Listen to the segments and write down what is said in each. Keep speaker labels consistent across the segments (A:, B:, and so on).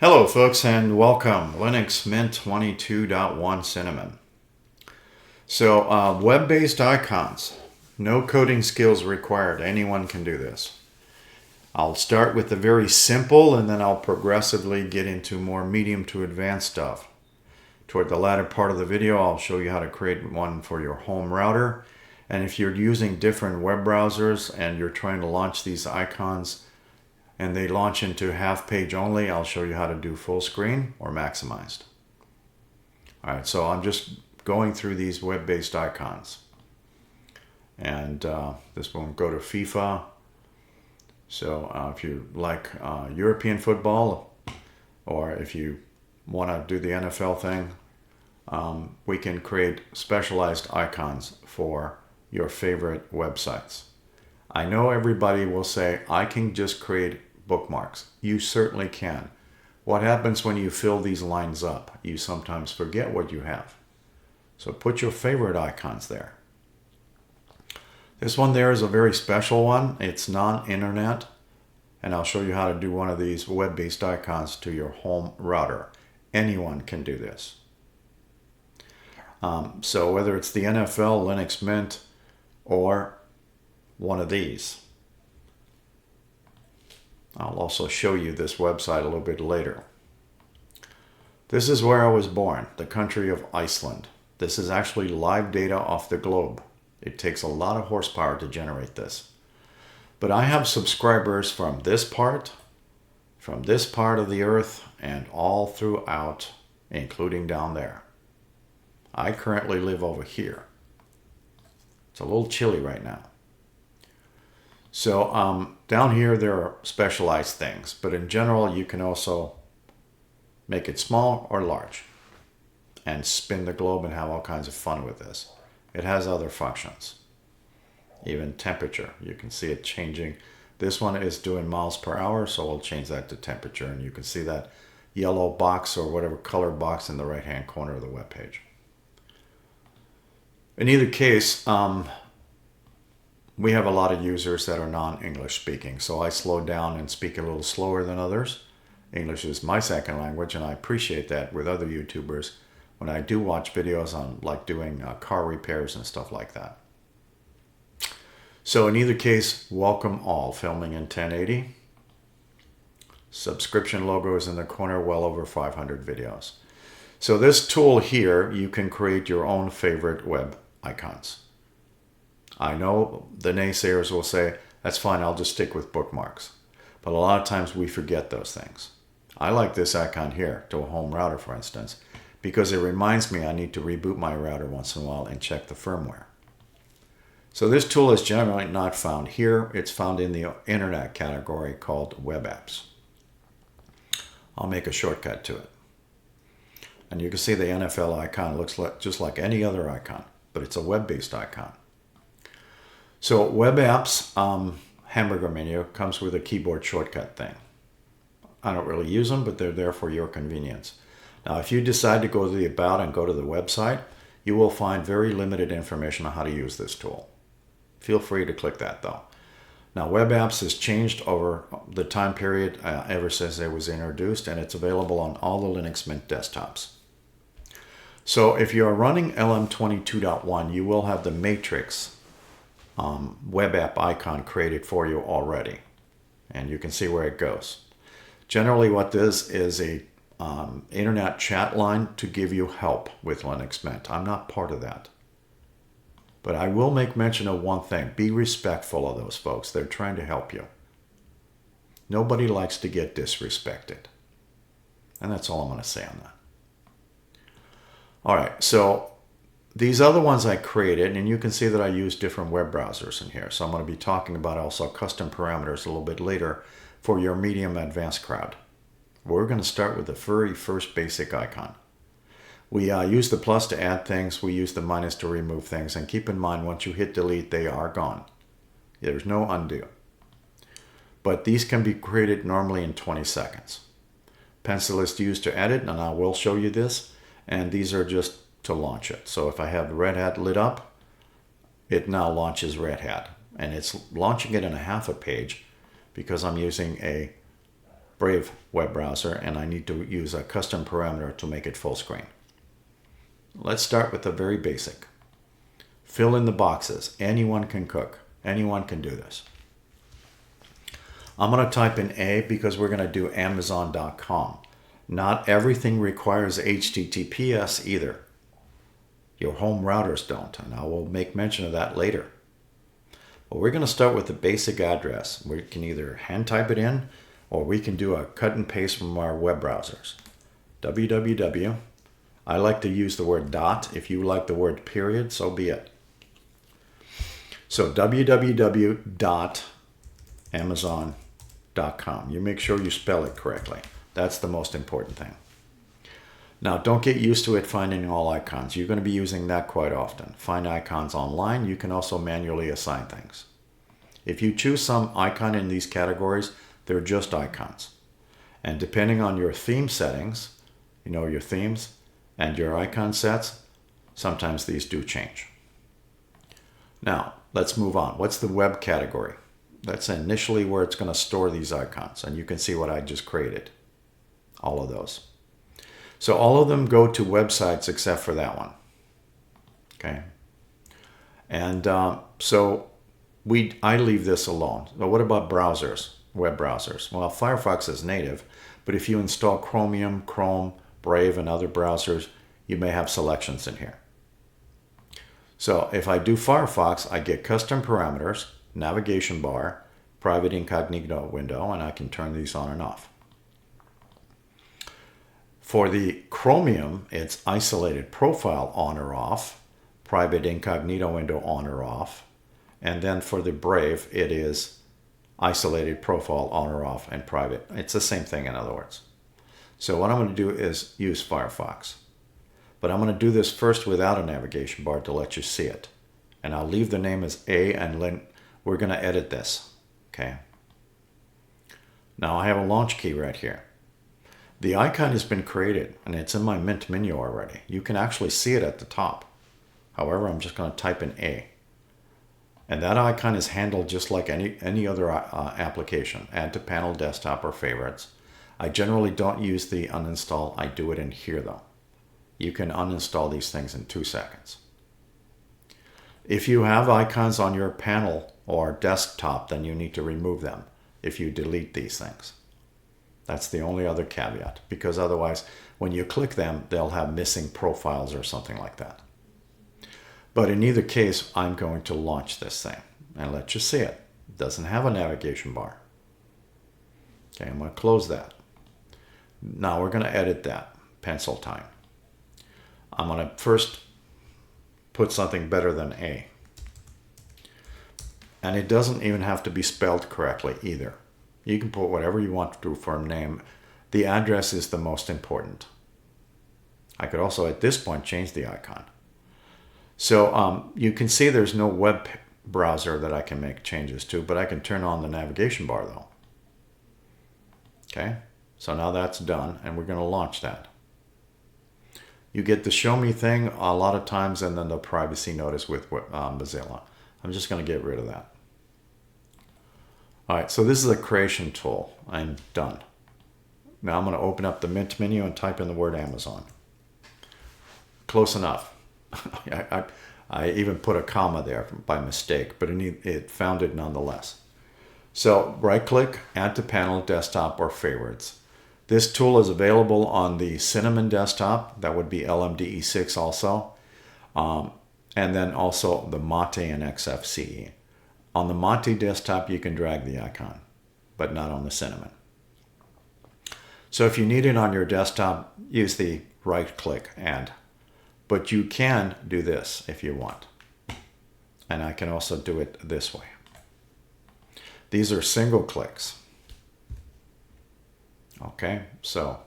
A: Hello folks and welcome Linux Mint 22.1 Cinnamon. So web-based icons, no coding skills required, anyone can do this. I'll start with the very simple and then I'll progressively get into more medium to advanced stuff. Toward the latter part of the video I'll show you how to create one for your home router, and if you're using different web browsers and you're trying to launch these icons and they launch into half page only, I'll show you how to do full screen or maximized. Alright, so I'm just going through these web-based icons. And this one, go to FIFA. So if you like European football, or if you want to do the NFL thing, we can create specialized icons for your favorite websites. I know everybody will say, I can just create bookmarks. You certainly can. What happens when you fill these lines up? You sometimes forget what you have. So put your favorite icons there. This one there is a very special one. It's non-internet, and I'll show you how to do one of these web-based icons to your home router. Anyone can do this. So whether it's the NFL, Linux Mint, or one of these. I'll also show you this website a little bit later. This is where I was born, the country of Iceland. This is actually live data off the globe. It takes a lot of horsepower to generate this. But I have subscribers from this part of the earth, and all throughout, including down there. I currently live over here. It's a little chilly right now. So down here there are specialized things, but in general you can also make it small or large and spin the globe and have all kinds of fun with this. It has other functions. Even temperature, you can see it changing. This one is doing miles per hour, so we'll change that to temperature, and you can see that yellow box or whatever color box in the right hand corner of the web page. In either case, we have a lot of users that are non-English speaking, so I slow down and speak a little slower than others. English is my second language, and I appreciate that with other YouTubers when I do watch videos on like doing car repairs and stuff like that. So in either case, welcome all. Filming in 1080. Subscription logo is in the corner, well over 500 videos. So this tool here, you can create your own favorite web icons. I know the naysayers will say, that's fine, I'll just stick with bookmarks. But a lot of times we forget those things. I like this icon here to a home router, for instance, because it reminds me I need to reboot my router once in a while and check the firmware. So this tool is generally not found here. It's found in the internet category called web apps. I'll make a shortcut to it. And you can see the NFL icon looks just like any other icon, but it's a web-based icon. So web apps, hamburger menu, comes with a keyboard shortcut thing. I don't really use them, but they're there for your convenience. Now, if you decide to go to the About and go to the website, you will find very limited information on how to use this tool. Feel free to click that, though. Now, web apps has changed over the time period ever since it was introduced, and it's available on all the Linux Mint desktops. So if you're running LM22.1, you will have the Matrix web app icon created for you already, and you can see where it goes. Generally what this is a internet chat line to give you help with Linux Mint. I'm not part of that, but I will make mention of one thing. Be respectful of those folks. They're trying to help you. Nobody likes to get disrespected, and that's all I'm going to say on that. All right, so these other ones I created, and you can see that I use different web browsers in here. So I'm going to be talking about also custom parameters a little bit later for your medium advanced crowd. We're going to start with the very first basic icon. We use the plus to add things. We use the minus to remove things. And keep in mind, once you hit delete, they are gone. There's no undo. But these can be created normally in 20 seconds. Pencil is used to edit, and I will show you this. And these are just to launch it. So if I have Red Hat lit up, it now launches Red Hat. And it's launching it in a half a page because I'm using a Brave web browser, and I need to use a custom parameter to make it full screen. Let's start with the very basic. Fill in the boxes. Anyone can cook. Anyone can do this. I'm going to type in A because we're going to do Amazon.com. Not everything requires HTTPS either. Your home routers don't, and I will make mention of that later. But we're going to start with the basic address. We can either hand type it in, or we can do a cut and paste from our web browsers. www. I like to use the word dot. If you like the word period, so be it. So www.amazon.com. You make sure you spell it correctly. That's the most important thing. Now, don't get used to it finding all icons. You're going to be using that quite often. Find icons online. You can also manually assign things. If you choose some icon in these categories, they're just icons. And depending on your theme settings, your themes and your icon sets, sometimes these do change. Now, let's move on. What's the web category? That's initially where it's going to store these icons. And you can see what I just created. All of those. So all of them go to websites except for that one. Okay. And so I leave this alone. But what about browsers, web browsers? Well, Firefox is native, but if you install Chromium, Chrome, Brave, and other browsers, you may have selections in here. So if I do Firefox, I get custom parameters, navigation bar, private incognito window, and I can turn these on and off. For the Chromium, it's isolated profile on or off, private incognito window on or off, and then for the Brave, it is isolated profile on or off and private. It's the same thing in other words. So what I'm going to do is use Firefox. But I'm going to do this first without a navigation bar to let you see it. And I'll leave the name as A, and then we're going to edit this. Okay. Now I have a launch key right here. The icon has been created, and it's in my Mint menu already. You can actually see it at the top. However, I'm just going to type in A. And that icon is handled just like any other application. Add to panel, desktop, or favorites. I generally don't use the uninstall. I do it in here, though. You can uninstall these things in 2 seconds. If you have icons on your panel or desktop, then you need to remove them if you delete these things. That's the only other caveat, because otherwise, when you click them, they'll have missing profiles or something like that. But in either case, I'm going to launch this thing and let you see it. It doesn't have a navigation bar. Okay, I'm going to close that. Now we're going to edit that, pencil time. I'm going to first put something better than A. And it doesn't even have to be spelled correctly either. You can put whatever you want to do for a name. The address is the most important. I could also at this point change the icon. So you can see there's no web browser that I can make changes to, but I can turn on the navigation bar though. Okay, so now that's done, and we're going to launch that. You get the show me thing a lot of times, and then the privacy notice with Mozilla. I'm just going to get rid of that. All right, so this is a creation tool. I'm done. Now I'm going to open up the Mint menu and type in the word Amazon. Close enough. I even put a comma there by mistake, but it found it nonetheless. So right-click, add to panel, desktop, or favorites. This tool is available on the Cinnamon desktop. That would be LMDE6 also. And then also the Mate and XFCE. On the Mate desktop, you can drag the icon, but not on the Cinnamon. So if you need it on your desktop, use the right-click add. But you can do this if you want. And I can also do it this way. These are single clicks. Okay, so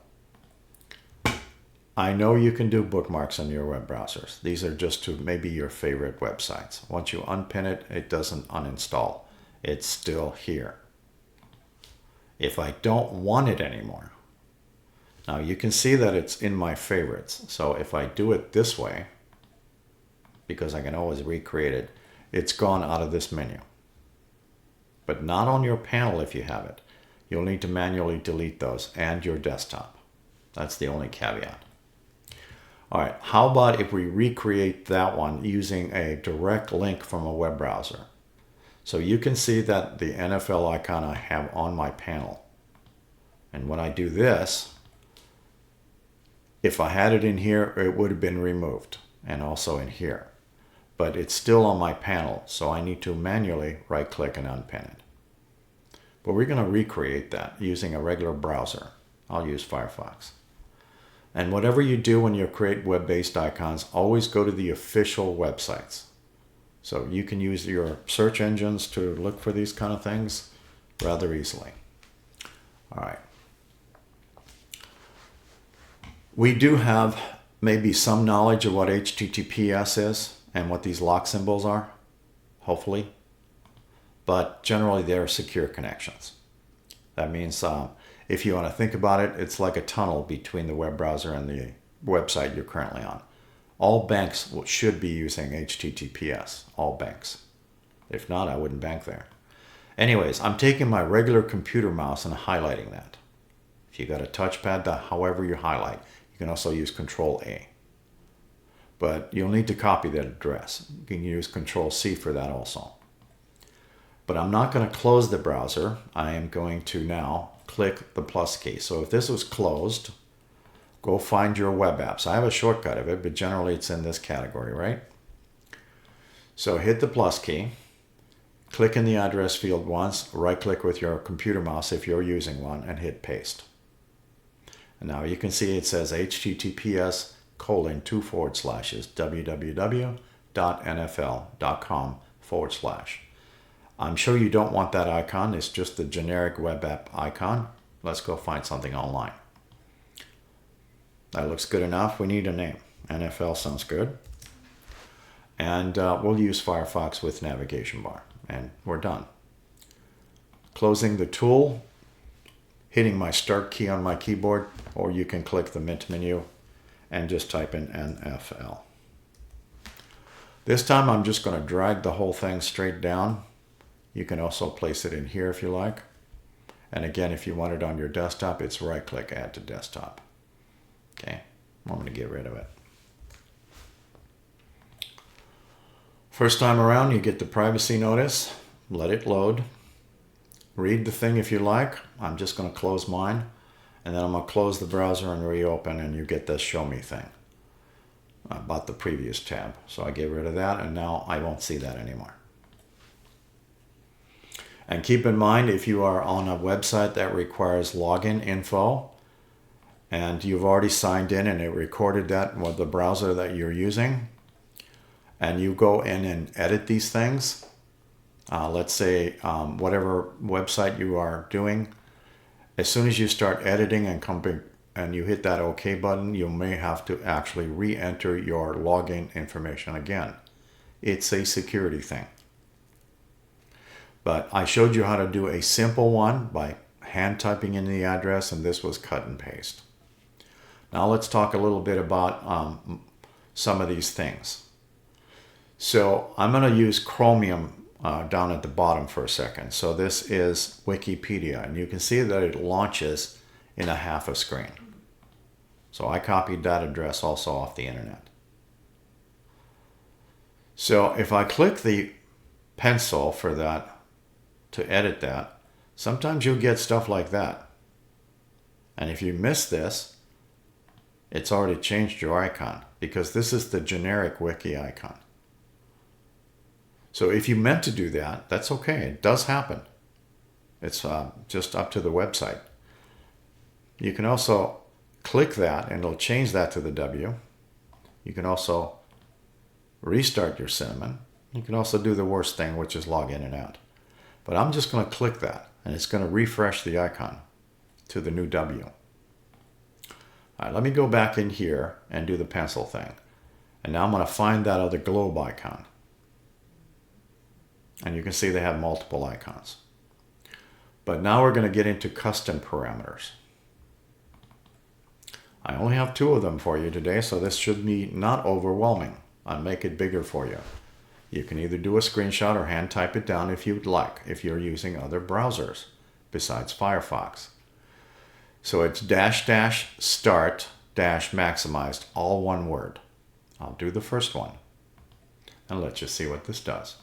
A: I know you can do bookmarks on your web browsers. These are just to maybe your favorite websites. Once you unpin it, it doesn't uninstall. It's still here. If I don't want it anymore, now you can see that it's in my favorites. So if I do it this way, because I can always recreate it, it's gone out of this menu. But not on your panel if you have it. you'll need to manually delete those and your desktop. That's the only caveat. All right, how about if we recreate that one using a direct link from a web browser? So you can see that the NFL icon I have on my panel. And when I do this, if I had it in here, it would have been removed, and also in here. But it's still on my panel, so I need to manually right-click and unpin it. But we're going to recreate that using a regular browser. I'll use Firefox. And whatever you do when you create web-based icons, always go to the official websites. So you can use your search engines to look for these kind of things rather easily. All right. We do have maybe some knowledge of what HTTPS is and what these lock symbols are, hopefully. But generally they're secure connections. That means if you want to think about it, it's like a tunnel between the web browser and the website you're currently on. All banks should be using HTTPS, all banks. If not, I wouldn't bank there. Anyways, I'm taking my regular computer mouse and highlighting that. If you got a touchpad, however you highlight, you can also use Control-A. But you'll need to copy that address. You can use Control-C for that also. But I'm not going to close the browser. I am going to now click the plus key. So if this was closed, go find your web apps. I have a shortcut of it, but generally it's in this category, right? So hit the plus key, click in the address field once, right-click with your computer mouse if you're using one, and hit paste. And now you can see it says https://www.nfl.com/. I'm sure you don't want that icon. It's just the generic web app icon. Let's go find something online. That looks good enough. We need a name. NFL sounds good. And we'll use Firefox with navigation bar. And we're done. Closing the tool, hitting my start key on my keyboard, or you can click the Mint menu and just type in NFL. This time I'm just going to drag the whole thing straight down. You can also place it in here if you like. And again, if you want it on your desktop, it's right-click, add to desktop. Okay, I'm going to get rid of it. First time around, you get the privacy notice. Let it load. Read the thing if you like. I'm just going to close mine. And then I'm going to close the browser and reopen, and you get this show me thing about the previous tab. So I get rid of that, and now I won't see that anymore. And keep in mind, if you are on a website that requires login info, and you've already signed in and it recorded that with the browser that you're using, and you go in and edit these things, let's say whatever website you are doing, as soon as you start editing and you hit that OK button, you may have to actually re-enter your login information again. It's a security thing. But I showed you how to do a simple one by hand typing in the address, and this was cut and paste. Now let's talk a little bit about some of these things. So I'm going to use Chromium down at the bottom for a second. So this is Wikipedia, and you can see that it launches in a half a screen. So I copied that address also off the internet. So if I click the pencil for that, to edit that, sometimes you'll get stuff like that. And if you miss this, it's already changed your icon, because this is the generic wiki icon. So if you meant to do that, that's okay. It does happen. It's just up to the website. You can also click that and it'll change that to the W. You can also restart your Cinnamon. You can also do the worst thing, which is log in and out. But I'm just going to click that, and it's going to refresh the icon to the new W. All right, let me go back in here and do the pencil thing. And now I'm going to find that other globe icon. And you can see they have multiple icons. But now we're going to get into custom parameters. I only have 2 of them for you today, so this should be not overwhelming. I'll make it bigger for you. You can either do a screenshot or hand type it down if you'd like, if you're using other browsers. besides Firefox. So it's dash dash start dash maximized, all one word. I'll do the first one and let you see what this does.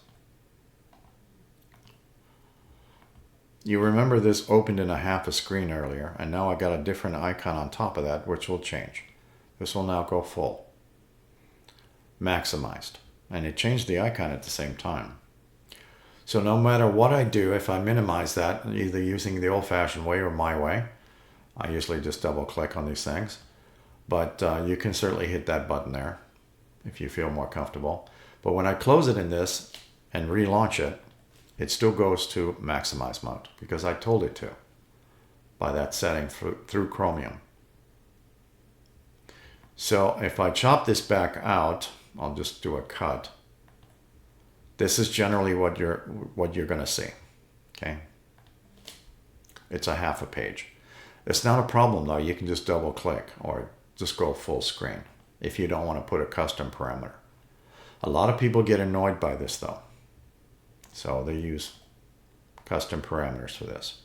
A: You remember this opened in a half a screen earlier, and now I got a different icon on top of that, which will change. This will now go full. Maximized. And it changed the icon at the same time. So no matter what I do, if I minimize that, either using the old-fashioned way or my way, I usually just double-click on these things. But you can certainly hit that button there if you feel more comfortable. But when I close it in this and relaunch it, it still goes to maximize mode because I told it to by that setting through Chromium. So if I chop this back out, I'll just do a cut. This is generally what you're going to see. Okay, it's a half a page. It's not a problem though. You can just double click or just go full screen if you don't want to put a custom parameter. A lot of people get annoyed by this though. So they use custom parameters for this.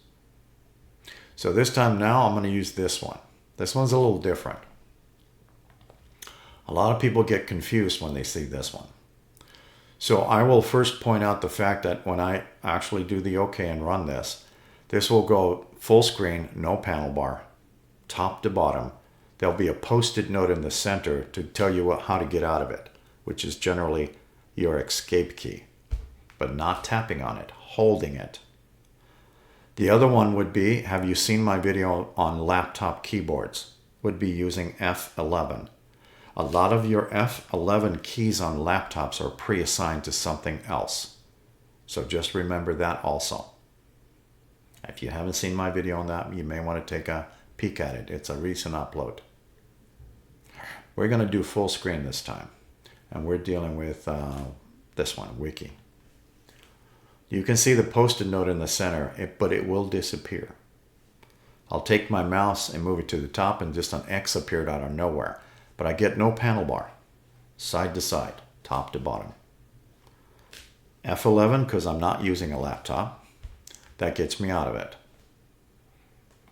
A: So this time now I'm going to use this one. This one's a little different. A lot of people get confused when they see this one. So I will first point out the fact that when I actually do the OK and run this, this will go full screen, no panel bar, top to bottom. There'll be a post-it note in the center to tell you how to get out of it, which is generally your escape key. But not tapping on it, holding it. The other one would be, have you seen my video on laptop keyboards? Would be using F11. A lot of your F11 keys on laptops are pre-assigned to something else. So just remember that also. If you haven't seen my video on that, you may want to take a peek at it. It's a recent upload. We're going to do full screen this time. And we're dealing with this one, Wiki. You can see the post-it note in the center, but it will disappear. I'll take my mouse and move it to the top and just an X appeared out of nowhere. But I get no panel bar, side to side, top to bottom. F11, because I'm not using a laptop, that gets me out of it.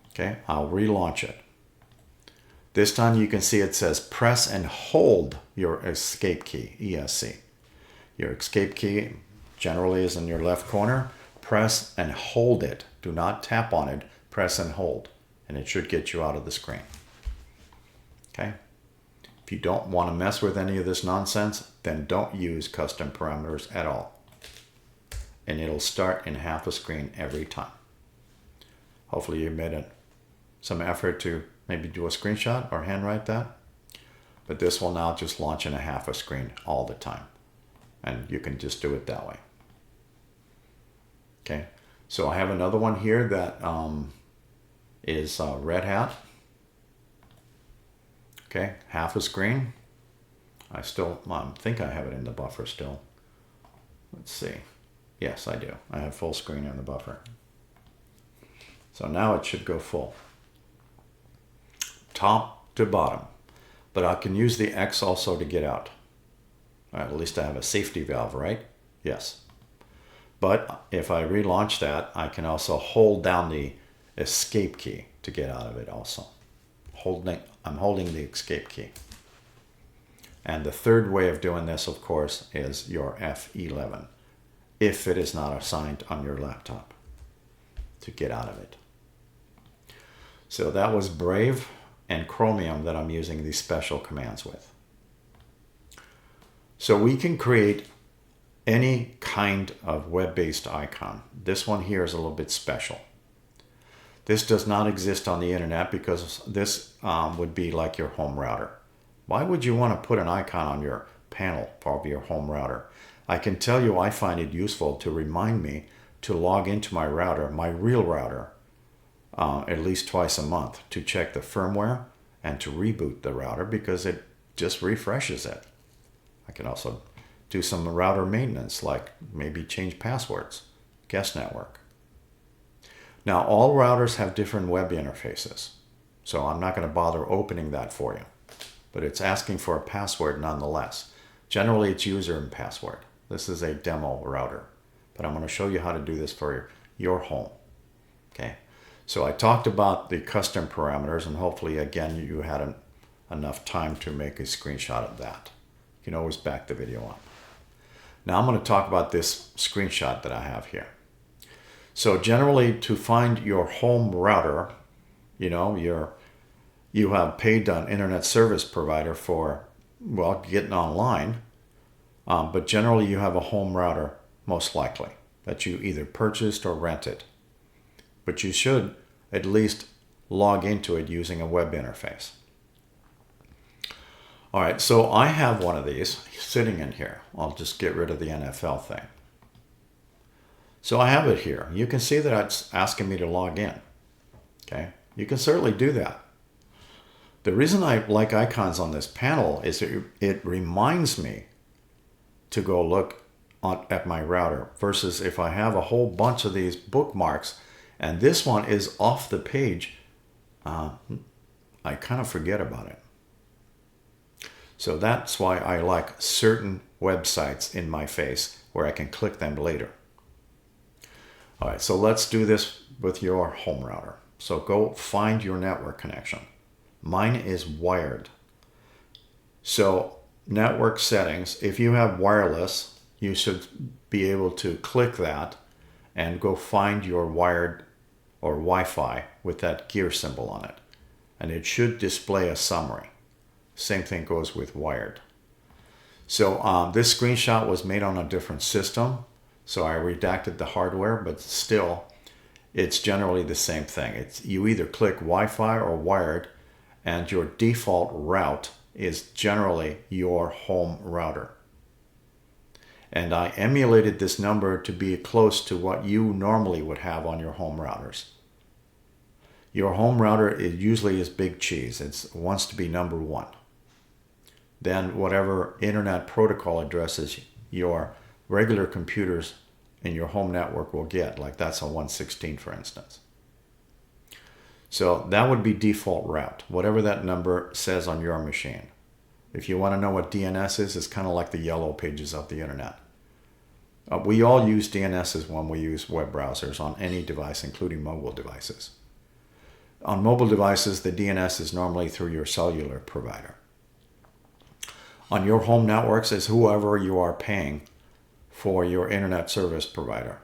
A: Okay, I'll relaunch it. This time you can see it says press and hold your escape key, ESC. Your escape key generally is in your left corner. Press and hold it. Do not tap on it. Press and hold. And it should get you out of the screen. Okay? If you don't want to mess with any of this nonsense, then don't use custom parameters at all. And it'll start in half a screen every time. Hopefully you made some effort to maybe do a screenshot or handwrite that. But this will now just launch in a half a screen all the time. And you can just do it that way. Okay, so I have another one here that is Red Hat. Okay, half a screen. I think I have it in the buffer still. Let's see. Yes, I do. I have full screen in the buffer. So now it should go full. Top to bottom. But I can use the X also to get out. At least I have a safety valve, right? Yes. But if I relaunch that, I can also hold down the escape key to get out of it also. I'm holding the escape key. And the third way of doing this, of course, is your F11, if it is not assigned on your laptop, to get out of it. So that was Brave and Chromium that I'm using these special commands with. So we can create any kind of web-based icon. This one here is a little bit special. This does not exist on the internet because this would be like your home router. Why would you want to put an icon on your panel of your home router? I can tell you I find it useful to remind me to log into my router, my real router, at least twice a month to check the firmware and to reboot the router because it just refreshes it. I can also do some router maintenance, like maybe change passwords, guest network. Now, all routers have different web interfaces, so I'm not going to bother opening that for you, but it's asking for a password nonetheless. Generally, it's user and password. This is a demo router, but I'm going to show you how to do this for your home. Okay, So I talked about the custom parameters, and hopefully again you had enough time to make a screenshot of that. You can always back the video up. Now I'm going to talk about this screenshot that I have here. So generally, to find your home router, you have paid an internet service provider for, well, getting online, but generally you have a home router, most likely, that you either purchased or rented. But you should at least log into it using a web interface. All right, so I have one of these sitting in here. I'll just get rid of the NFL thing. So I have it here. You can see that it's asking me to log in. Okay, you can certainly do that. The reason I like icons on this panel is it reminds me to go look at my router versus if I have a whole bunch of these bookmarks and this one is off the page, I kind of forget about it. So that's why I like certain websites in my face where I can click them later. All right, so let's do this with your home router. So go find your network connection. Mine is wired. So network settings, if you have wireless, you should be able to click that and go find your wired or Wi-Fi with that gear symbol on it. And it should display a summary. Same thing goes with wired. So this screenshot was made on a different system. So I redacted the hardware, but still, it's generally the same thing. You either click Wi-Fi or wired, and your default route is generally your home router. And I emulated this number to be close to what you normally would have on your home routers. Your home router usually is big cheese. It wants to be number 1. Then whatever internet protocol addresses your regular computers in your home network will get, like that's a 116 for instance. So that would be default route, whatever that number says on your machine. If you want to know what DNS is, it's kind of like the yellow pages of the internet. We all use DNSs when we use web browsers on any device, including mobile devices. On mobile devices, the DNS is normally through your cellular provider. On your home networks is whoever you are paying for your internet service provider.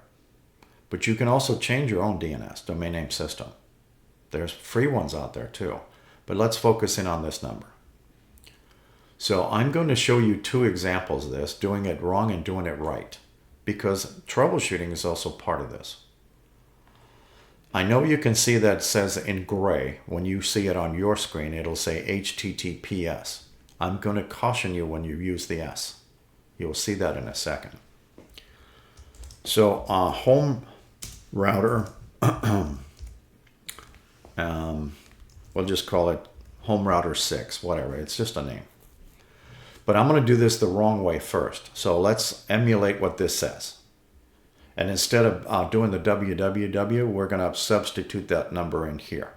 A: But you can also change your own DNS, domain name system. There's free ones out there too. But let's focus in on this number. So I'm going to show you 2 examples of this, doing it wrong and doing it right, because troubleshooting is also part of this. I know you can see that it says in gray. When you see it on your screen, it'll say HTTPS. I'm going to caution you when you use the S. You'll see that in a second. So home router, we'll just call it home router 6, whatever. It's just a name. But I'm going to do this the wrong way first. So let's emulate what this says. And instead of doing the www, we're going to substitute that number in here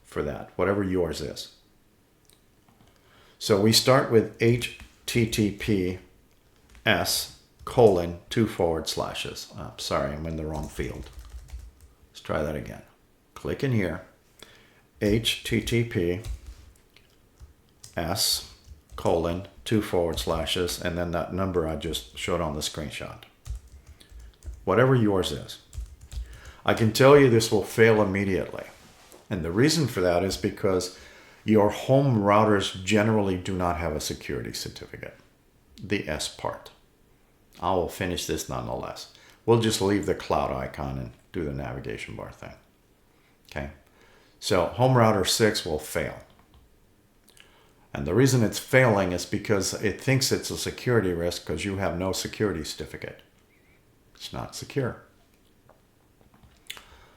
A: for that, whatever yours is. So we start with HTTPS:2/. Sorry, I'm in the wrong field. Let's try that again. Click in here. HTTPS:2/, and then that number I just showed on the screenshot. Whatever yours is. I can tell you this will fail immediately. And the reason for that is because your home routers generally do not have a security certificate. The S part. I will finish this nonetheless. We'll just leave the cloud icon and do the navigation bar thing. Okay. So home router 6 will fail. And the reason it's failing is because it thinks it's a security risk because you have no security certificate. It's not secure.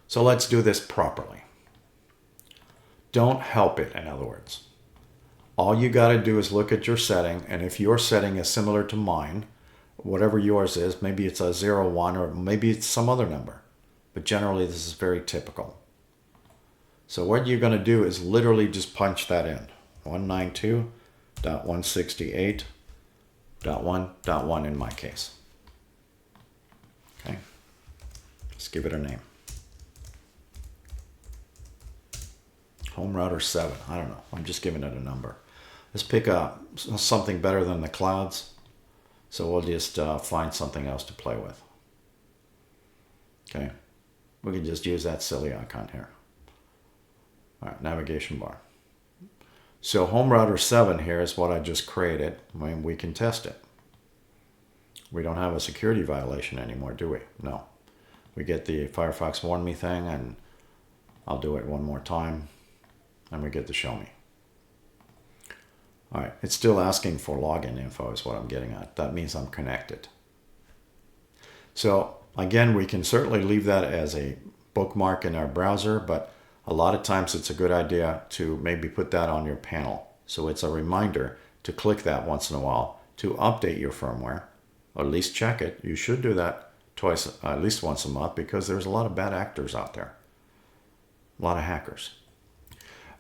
A: So let's do this properly. Don't help it, in other words. All you got to do is look at your setting, and if your setting is similar to mine, whatever yours is, maybe it's a 01 or maybe it's some other number. But generally, this is very typical. So what you're going to do is literally just punch that in. 192.168.1.1 in my case. Okay. Let's give it a name. Home router 7. I don't know. I'm just giving it a number. Let's pick something better than the clouds. So we'll just find something else to play with. Okay. We can just use that silly icon here. All right, navigation bar. So home router 7 here is what I just created. I mean, we can test it. We don't have a security violation anymore, do we? No. We get the Firefox warn me thing, and I'll do it one more time, and we get to show me. All right, it's still asking for login info is what I'm getting at. That means I'm connected. So again, we can certainly leave that as a bookmark in our browser, but a lot of times it's a good idea to maybe put that on your panel. So it's a reminder to click that once in a while to update your firmware, or at least check it. You should do that twice, at least once a month, because there's a lot of bad actors out there, a lot of hackers.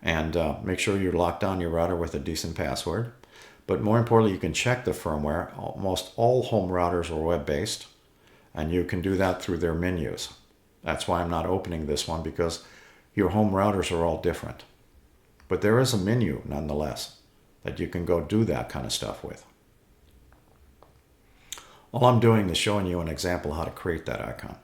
A: And make sure you're locked down your router with a decent password. But more importantly, you can check the firmware. Almost all home routers are web-based, and you can do that through their menus. That's why I'm not opening this one, because your home routers are all different. But there is a menu, nonetheless, that you can go do that kind of stuff with. All I'm doing is showing you an example how to create that icon.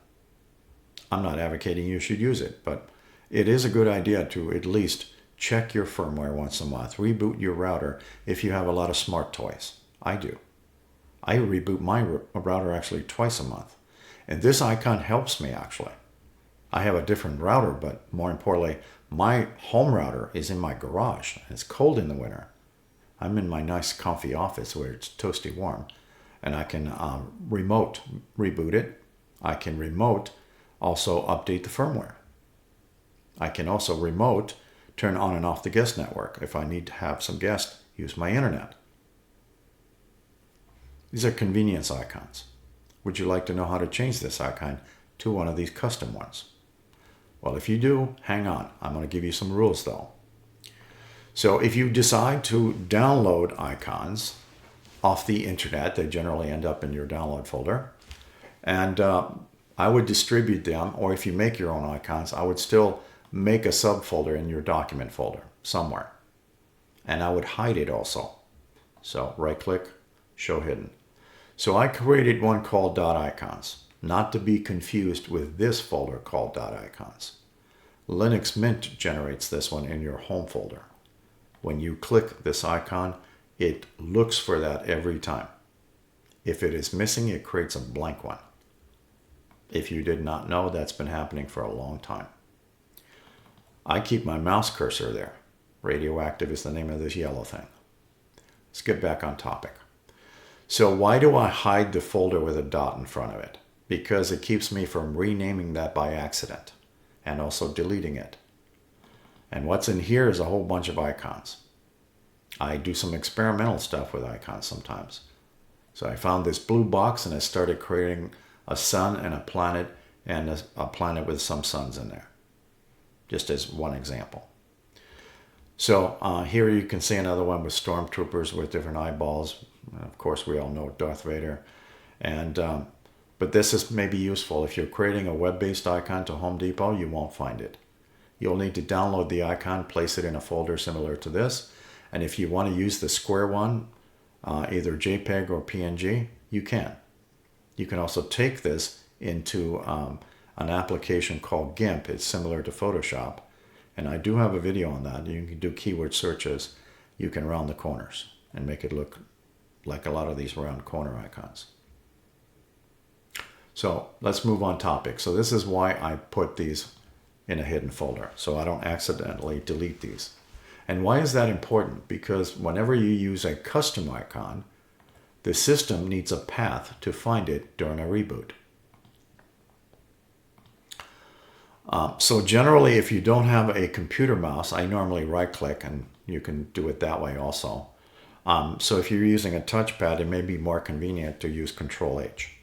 A: I'm not advocating you should use it, but it is a good idea to at least check your firmware once a month. Reboot your router if you have a lot of smart toys. I do. I reboot my router actually twice a month. And this icon helps me actually. I have a different router, but more importantly, my home router is in my garage. It's cold in the winter. I'm in my nice comfy office where it's toasty warm, and I can remote reboot it. I can remote also update the firmware. I can also remote turn on and off the guest network if I need to have some guests use my internet. These are convenience icons. Would you like to know how to change this icon to one of these custom ones? Well, if you do, hang on. I'm going to give you some rules though. So if you decide to download icons off the internet, they generally end up in your download folder. And I would distribute them, or if you make your own icons, I would still make a subfolder in your document folder somewhere. And I would hide it also. So right click, show hidden. So I created one called .icons, not to be confused with this folder called .icons. Linux Mint generates this one in your home folder. When you click this icon, it looks for that every time. If it is missing, it creates a blank one. If you did not know, that's been happening for a long time. I keep my mouse cursor there. Radioactive is the name of this yellow thing. Let's get back on topic. So why do I hide the folder with a dot in front of it? Because it keeps me from renaming that by accident and also deleting it. And what's in here is a whole bunch of icons. I do some experimental stuff with icons sometimes. So I found this blue box and I started creating a sun and a planet with some suns in there. Just as one example. So here you can see another one with stormtroopers with different eyeballs. Of course, we all know Darth Vader. But this is maybe useful. If you're creating a web-based icon to Home Depot, you won't find it. You'll need to download the icon, place it in a folder similar to this. And if you want to use the square one, either JPEG or PNG, you can. You can also take this into an application called GIMP. It's similar to Photoshop. And I do have a video on that. You can do keyword searches. You can round the corners and make it look like a lot of these round corner icons. So let's move on topic. So this is why I put these in a hidden folder, so I don't accidentally delete these. And why is that important? Because whenever you use a custom icon, the system needs a path to find it during a reboot. So generally, if you don't have a computer mouse, I normally right-click, and you can do it that way also. So if you're using a touchpad, it may be more convenient to use Control-H.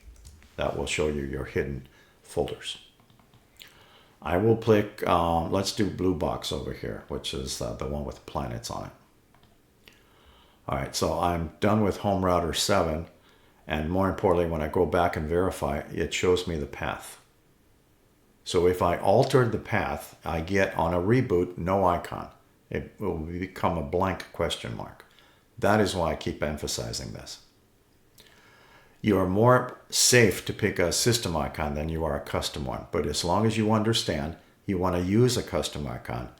A: That will show you your hidden folders. I will click, let's do blue box over here, which is the one with planets on it. All right, so I'm done with Home Router 7. And more importantly, when I go back and verify, it shows me the path. So if I altered the path, I get on a reboot, no icon. It will become a blank question mark. That is why I keep emphasizing this. You are more safe to pick a system icon than you are a custom one. But as long as you understand you want to use a custom icon,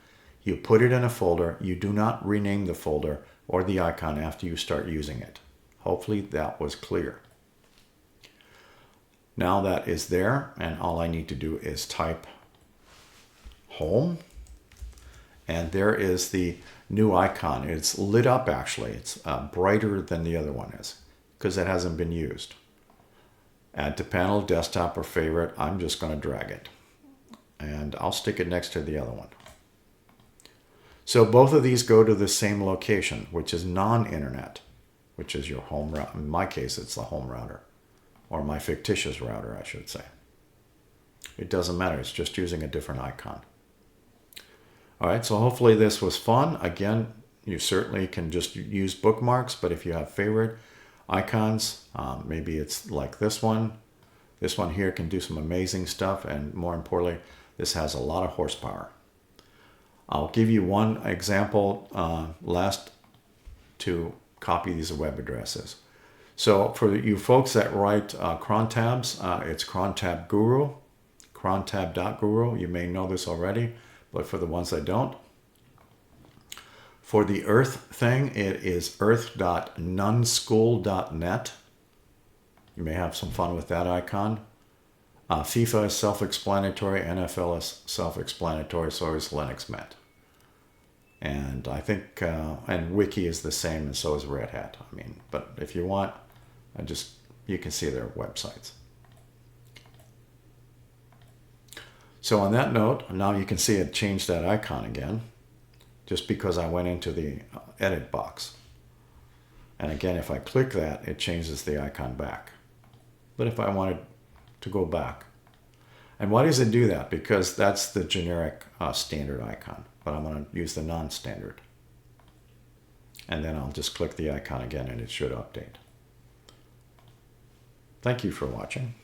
A: you put it in a folder. You do not rename the folder or the icon after you start using it. Hopefully that was clear. Now that is there, and all I need to do is type home. And there is the new icon. It's lit up actually. It's brighter than the other one is because it hasn't been used. Add to panel, desktop, or favorite. I'm just going to drag it. And I'll stick it next to the other one. So both of these go to the same location, which is non-internet, which is your home router. In my case, it's the home router, or my fictitious router, I should say. It doesn't matter. It's just using a different icon. All right, so hopefully this was fun. Again, you certainly can just use bookmarks, but if you have favorite icons, maybe it's like this one. This one here can do some amazing stuff, and more importantly, this has a lot of horsepower. I'll give you one example last to copy these web addresses. So for you folks that write cron tabs, it's crontab guru, crontab.guru. You may know this already, but for the ones that don't, for the Earth thing, it is earth.nunschool.net. You may have some fun with that icon. FIFA is self-explanatory, NFL is self-explanatory, so is Linux Mint. And I think, and Wiki is the same, and so is Red Hat. I mean, but if you want, you can see their websites. So on that note, now you can see it changed that icon again, just because I went into the edit box. And again, if I click that, it changes the icon back. But if I wanted to go back, and why does it do that? Because that's the generic standard icon, but I'm going to use the non-standard. And then I'll just click the icon again and it should update. Thank you for watching.